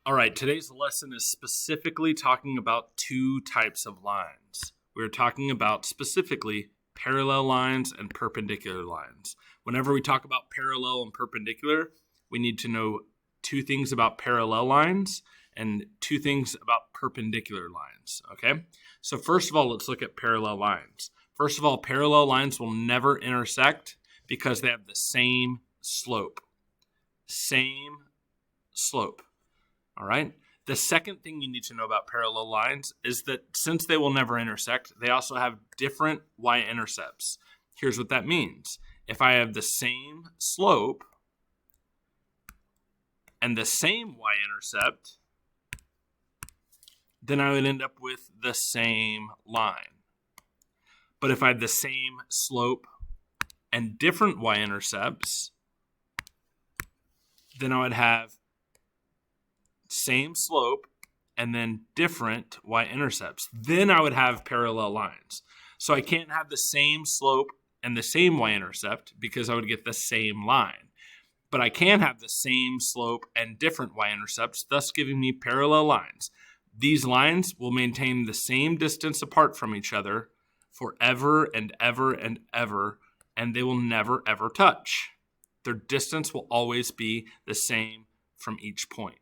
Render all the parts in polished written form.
All right, today's lesson is specifically talking about two types of lines. We're talking about specifically parallel lines and perpendicular lines. Whenever we talk about parallel and perpendicular, we need to know two things about parallel lines and two things about perpendicular lines, okay? So first of all, let's look at parallel lines. First of all, parallel lines will never intersect because they have the same slope. Same slope. All right. The second thing you need to know about parallel lines is that since they will never intersect, they also have different y-intercepts. Here's what that means. If I have the same slope and the same y-intercept, then I would end up with the same line. But if I have the same slope and different y-intercepts, then I would have same slope and then different y-intercepts. Then I would have parallel lines. So I can't have the same slope and the same y-intercept because I would get the same line. But I can have the same slope and different y-intercepts, thus giving me parallel lines. These lines will maintain the same distance apart from each other forever and ever and ever, and they will never ever touch. Their distance will always be the same from each point.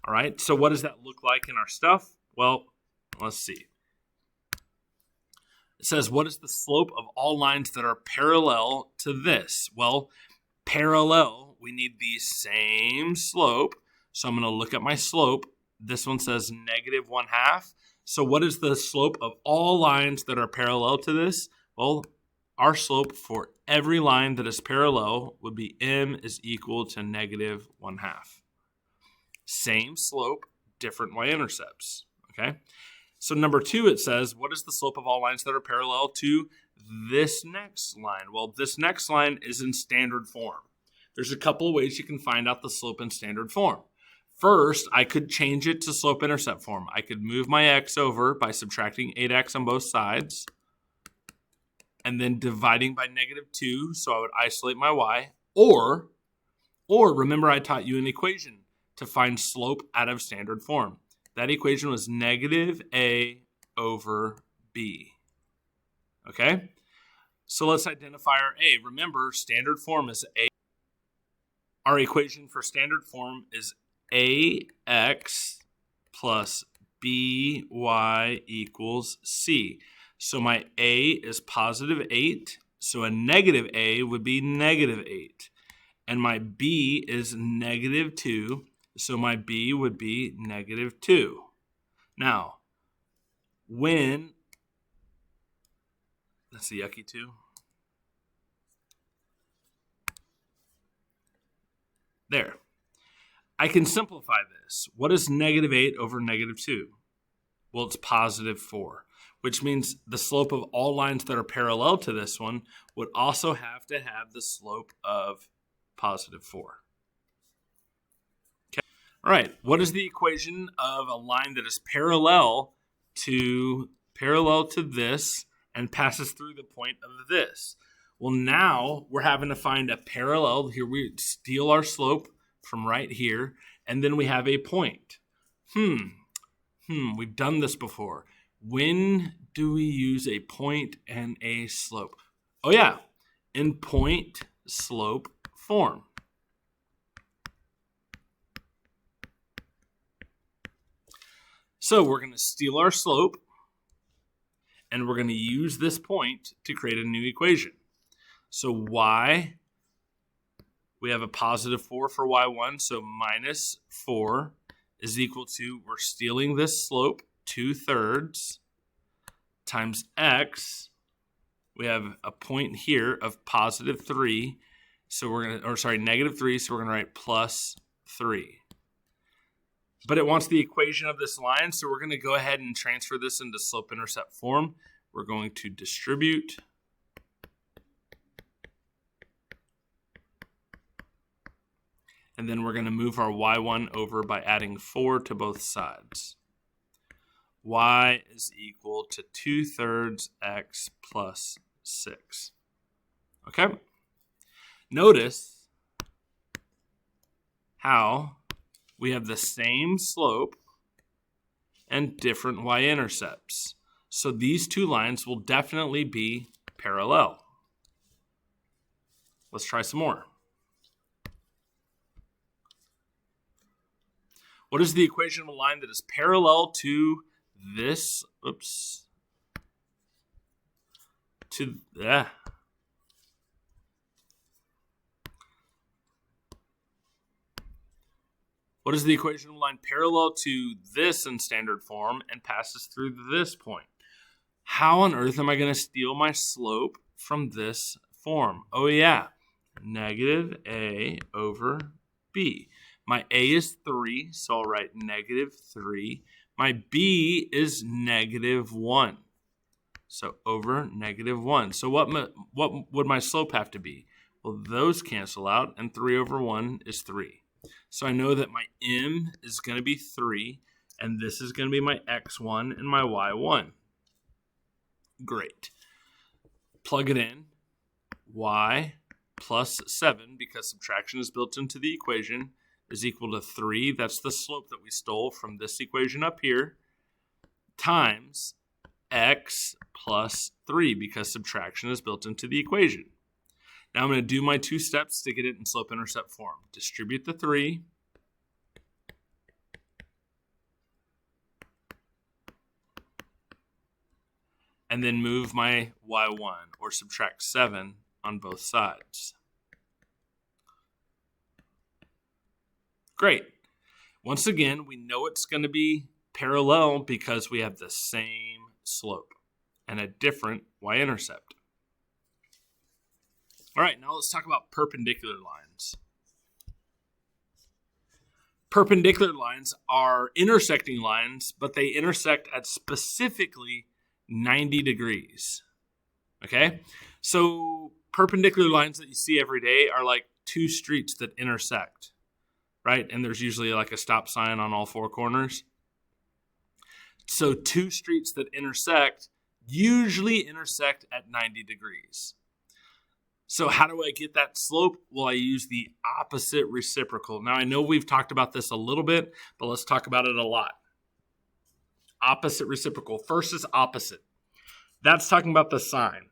All right, so what does that look like in our stuff? Well, let's see. It says, what is the slope of all lines that are parallel to this? Well, parallel, we need the same slope. So I'm going to look at my slope. This one says -1/2. So what is the slope of all lines that are parallel to this? Well, our slope for every line that is parallel would be m is equal to -1/2. Same slope, different y-intercepts, okay? So number 2, it says, what is the slope of all lines that are parallel to this next line? Well, this next line is in standard form. There's a couple of ways you can find out the slope in standard form. First, I could change it to slope-intercept form. I could move my x over by subtracting 8x on both sides and then dividing by -2, so I would isolate my y. Or remember I taught you an equation to find slope out of standard form. That equation was -a over b. Okay? So let's identify our a. Remember, standard form is a. Our equation for standard form is ax plus by equals c. So my a is +8. So a negative a would be -8. And my b is -2. So my b would be -2. Now, that's the yucky 2. There. I can simplify this. What is -8 over -2? Well, it's +4, which means the slope of all lines that are parallel to this one would also have to have the slope of +4. All right, what is the equation of a line that is parallel to this and passes through the point of this? Well, now we're having to find a parallel. Here we steal our slope from right here, and then we have a point. We've done this before. When do we use a point and a slope? Oh yeah, in point-slope form. So we're going to steal our slope, and we're going to use this point to create a new equation. So y, we have a +4 for y1, so -4 is equal to, we're stealing this slope, 2/3, times x. We have a point here of +3, so we're going to, -3, so we're going to write +3. But it wants the equation of this line, so we're going to go ahead and transfer this into slope-intercept form. We're going to distribute. And then we're going to move our y1 over by adding 4 to both sides. Y is equal to 2/3 x plus 6. Okay? Notice how we have the same slope and different y-intercepts. So these two lines will definitely be parallel. Let's try some more. What is the equation of a line that is parallel to this? Oops. What is the equation of a line parallel to this in standard form and passes through this point? How on earth am I going to steal my slope from this form? Oh yeah, negative a over b. My a is 3, so I'll write negative 3. My b is negative 1, so over negative 1. So what would my slope have to be? Well, those cancel out, and 3 over 1 is 3. So I know that my m is going to be 3, and this is going to be my x1 and my y1. Great. Plug it in. Y plus 7, because subtraction is built into the equation, is equal to 3. That's the slope that we stole from this equation up here, times x plus 3, because subtraction is built into the equation. Now I'm going to do my 2 steps to get it in slope-intercept form. Distribute the 3. And then move my y1, or subtract 7 on both sides. Great. Once again, we know it's going to be parallel because we have the same slope and a different y-intercept. All right, now let's talk about perpendicular lines. Perpendicular lines are intersecting lines, but they intersect at specifically 90 degrees. Okay? So perpendicular lines that you see every day are like 2 streets that intersect, right? And there's usually like a stop sign on all 4 corners. So 2 streets that intersect usually intersect at 90 degrees. So how do I get that slope? Well, I use the opposite reciprocal. Now, I know we've talked about this a little bit, but let's talk about it a lot. Opposite reciprocal. First is opposite. That's talking about the sign.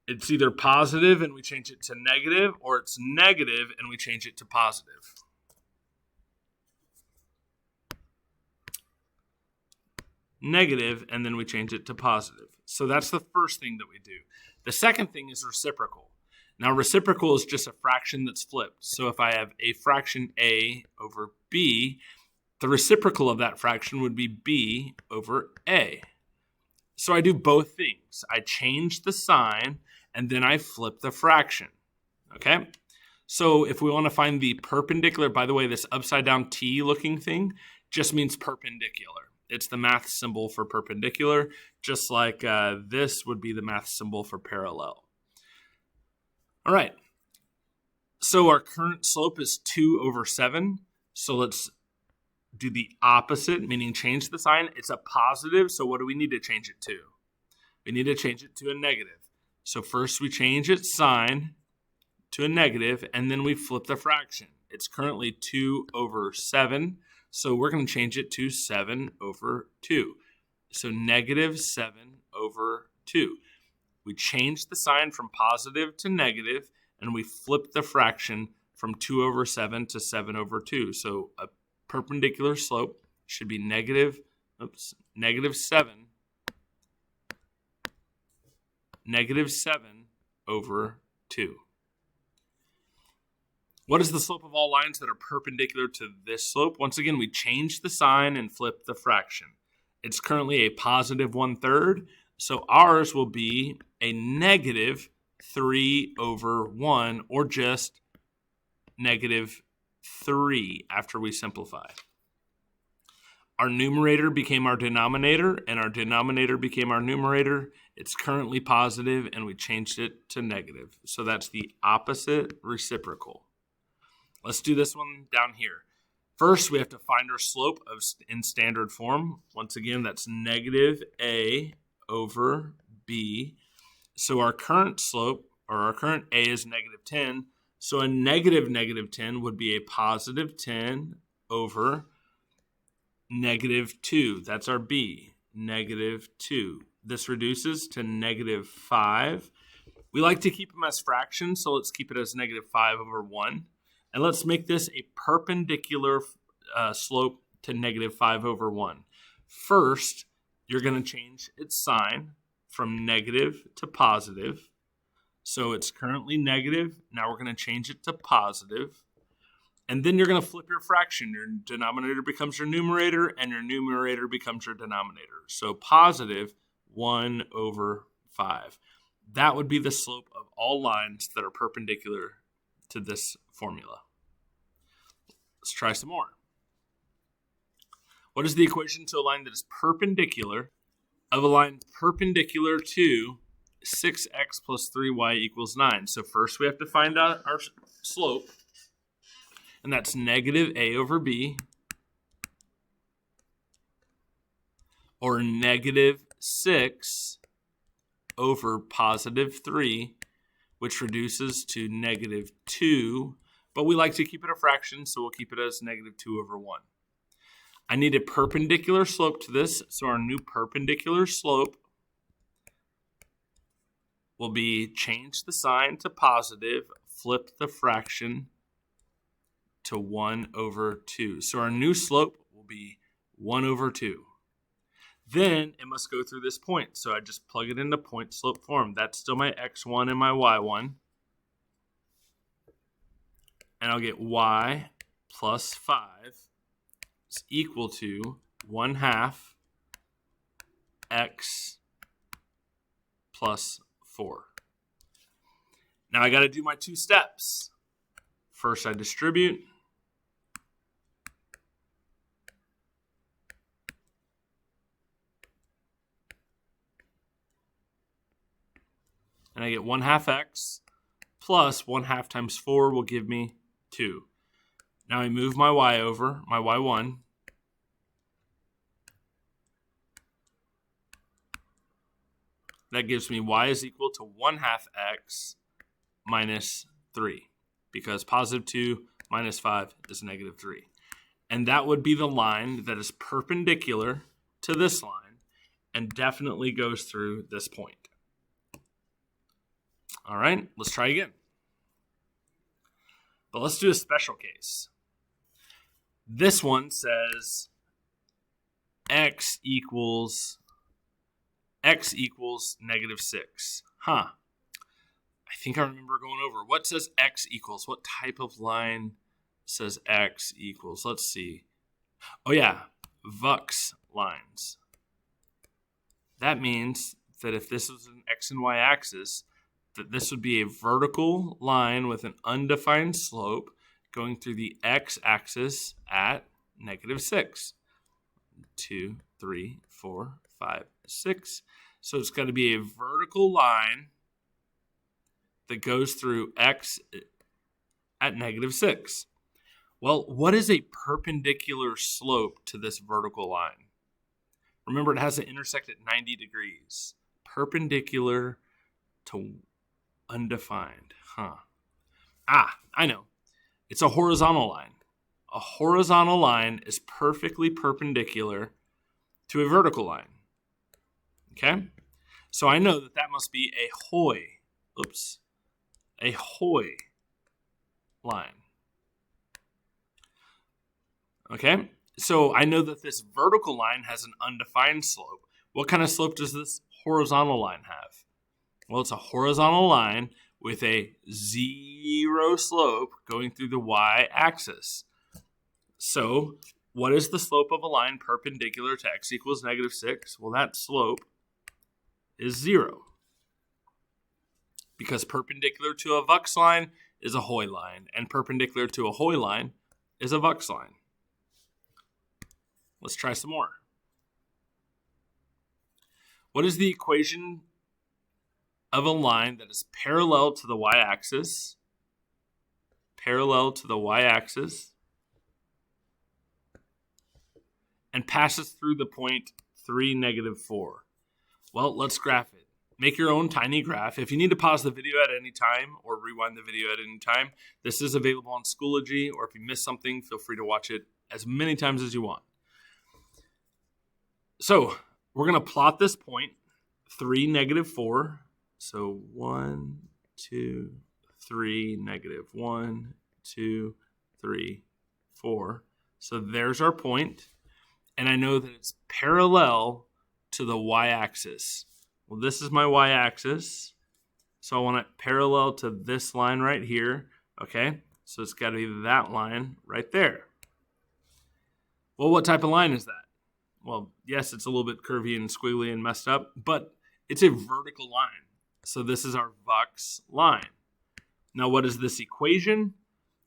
It's either positive and we change it to negative, or it's negative and we change it to positive. Negative, and then we change it to positive. So that's the first thing that we do. The second thing is reciprocal. Now, reciprocal is just a fraction that's flipped. So if I have a fraction a over b, the reciprocal of that fraction would be b over a. So I do both things. I change the sign, and then I flip the fraction. Okay? So if we want to find the perpendicular, by the way, this upside down T looking thing just means perpendicular. It's the math symbol for perpendicular, just like this would be the math symbol for parallel. All right. So our current slope is 2 over 7. So let's do the opposite, meaning change the sign. It's a positive, so what do we need to change it to? We need to change it to a negative. So first we change its sign to a negative, and then we flip the fraction. It's currently 2 over 7, so we're going to change it to 7 over 2. So negative 7 over 2. We change the sign from positive to negative, and we flip the fraction from 2 over 7 to 7 over 2. So a perpendicular slope should be negative 7 over 2. What is the slope of all lines that are perpendicular to this slope? Once again, we change the sign and flip the fraction. It's currently a positive 1/3, so ours will be a negative 3 over 1, or just negative 3 after we simplify. Our numerator became our denominator, and our denominator became our numerator. It's currently positive, and we changed it to negative. So that's the opposite reciprocal. Let's do this one down here. First, we have to find our slope in standard form. Once again, that's negative a over b. So our current slope, or our current a, is negative 10. So a negative 10 would be a positive 10 over negative 2. That's our b, negative 2. This reduces to negative 5. We like to keep them as fractions, so let's keep it as negative 5 over 1. And let's make this a perpendicular slope to negative 5 over 1. First, you're going to change its sign from negative to positive. So it's currently negative. Now we're going to change it to positive. And then you're going to flip your fraction. Your denominator becomes your numerator, and your numerator becomes your denominator. So positive 1 over 5. That would be the slope of all lines that are perpendicular to this formula. Let's try some more. What is the equation to a line that is perpendicular of a line perpendicular to 6x plus 3y equals 9? So first we have to find out our slope, and that's negative a over b, or negative 6 over positive 3, which reduces to negative 2, but we like to keep it a fraction, so we'll keep it as negative 2 over 1. I need a perpendicular slope to this, so our new perpendicular slope will be change the sign to positive, flip the fraction to 1 over 2. So our new slope will be 1 over 2. Then it must go through this point. So I just plug it into point slope form. That's still my x1 and my y1. And I'll get y plus 5 is equal to 1/2 x plus 4. Now I got to do my 2 steps. First I distribute. And I get 1/2 x plus 1/2 times 4 will give me 2. Now I move my y over, my y1. That gives me y is equal to 1/2 x minus 3, because positive 2 minus 5 is negative 3. And that would be the line that is perpendicular to this line and definitely goes through this point. All right, let's try again. But let's do a special case. This one says x equals negative 6. I think I remember going over. What says x equals? What type of line says x equals? Let's see. Oh yeah, Vux lines. That means that if this was an x and y axis, that this would be a vertical line with an undefined slope going through the x-axis at negative 6. 2, 3, 4, 5, 6. So it's got to be a vertical line that goes through x at negative 6. Well, what is a perpendicular slope to this vertical line? Remember, it has to intersect at 90 degrees. Perpendicular to undefined. I know. It's a horizontal line. A horizontal line is perfectly perpendicular to a vertical line. Okay? So I know that must be a Hoy line. Okay? So I know that this vertical line has an undefined slope. What kind of slope does this horizontal line have? Well, it's a horizontal line with a 0 slope going through the y-axis. So what is the slope of a line perpendicular to x equals negative 6? Well, that slope is 0. Because perpendicular to a Vux line is a Hoy line, and perpendicular to a Hoy line is a Vux line. Let's try some more. What is the equation of a line that is parallel to the y-axis, and passes through the point 3, negative 4? Well, let's graph it. Make your own tiny graph. If you need to pause the video at any time or rewind the video at any time, this is available on Schoology, or if you missed something, feel free to watch it as many times as you want. So we're going to plot this point, 3, -4. So 1, 2, 3, -1, 2, 3, 4. So there's our point. And I know that it's parallel to the y-axis. Well, this is my y-axis. So I want it parallel to this line right here. Okay, so it's got to be that line right there. Well, what type of line is that? Well, yes, it's a little bit curvy and squiggly and messed up, but it's a vertical line. So this is our Vux line. Now, what is this equation?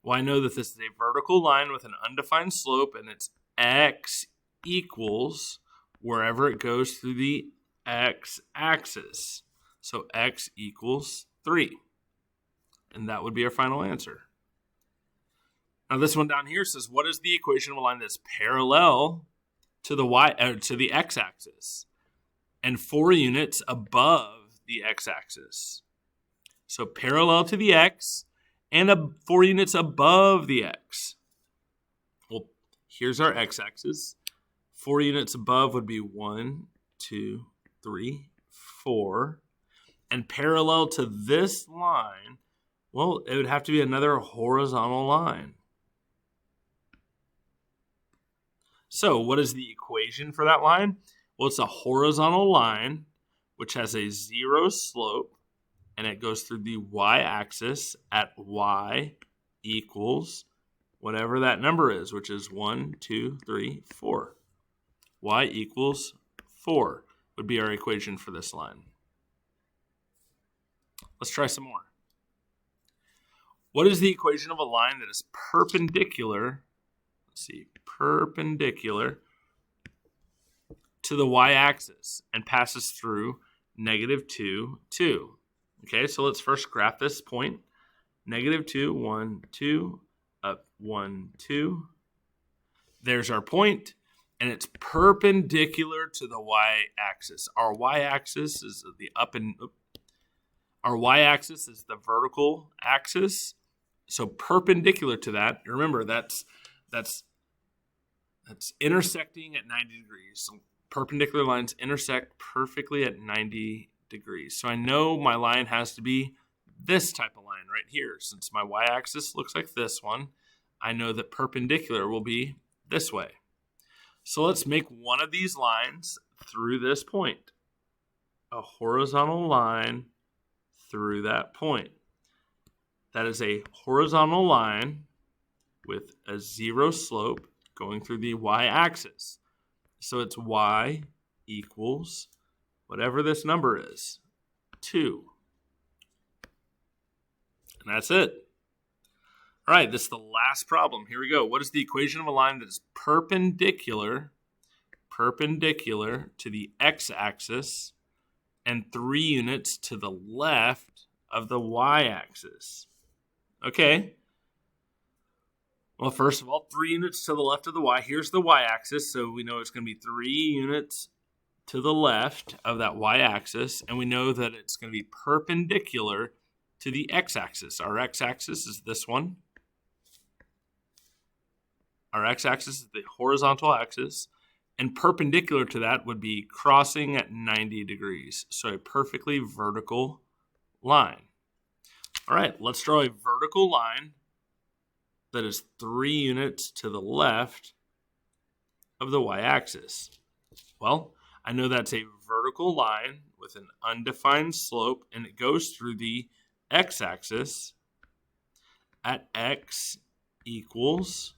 Well, I know that this is a vertical line with an undefined slope, and it's x equals wherever it goes through the x-axis. So x equals 3. And that would be our final answer. Now this one down here says, what is the equation of a line that's parallel to the x-axis and 4 units above the x-axis? So parallel to the x and 4 units above the x. Well, here's our x-axis. 4 units above would be 1, 2, 3, 4. And parallel to this line, well, it would have to be another horizontal line. So what is the equation for that line? Well, it's a horizontal line which has a 0 slope, and it goes through the y-axis at y equals whatever that number is, which is 1, 2, 3, 4. Y equals 4 would be our equation for this line. Let's try some more. What is the equation of a line that is perpendicular? Let's see, perpendicular to the y-axis and passes through -2, 2. Okay, so let's first graph this point. -2, 1, 2, up 1, 2. There's our point, and it's perpendicular to the y-axis. Our y-axis is the y-axis is the vertical axis. So perpendicular to that, remember that's intersecting at 90 degrees. So perpendicular lines intersect perfectly at 90 degrees. So I know my line has to be this type of line right here. Since my y-axis looks like this one, I know that perpendicular will be this way. So let's make one of these lines through this point. A horizontal line through that point. That is a horizontal line with a 0 slope going through the y-axis. So it's y equals whatever this number is, 2. And that's it. All right, this is the last problem. Here we go. What is the equation of a line that is perpendicular to the x-axis and 3 units to the left of the y-axis? Okay. Well, first of all, 3 units to the left of the y. Here's the y-axis, so we know it's going to be 3 units to the left of that y-axis, and we know that it's going to be perpendicular to the x-axis. Our x-axis is this one. Our x-axis is the horizontal axis, and perpendicular to that would be crossing at 90 degrees. So a perfectly vertical line. All right, let's draw a vertical line that is 3 units to the left of the y-axis. Well, I know that's a vertical line with an undefined slope, and it goes through the x-axis at x equals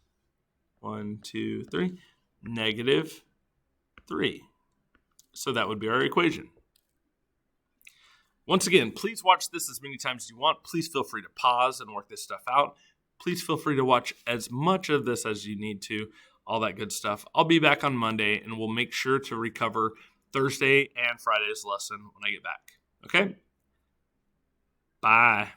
1, 2, 3, -3. So that would be our equation. Once again, please watch this as many times as you want. Please feel free to pause and work this stuff out. Please feel free to watch as much of this as you need to, all that good stuff. I'll be back on Monday, and we'll make sure to recover Thursday and Friday's lesson when I get back. Okay? Bye.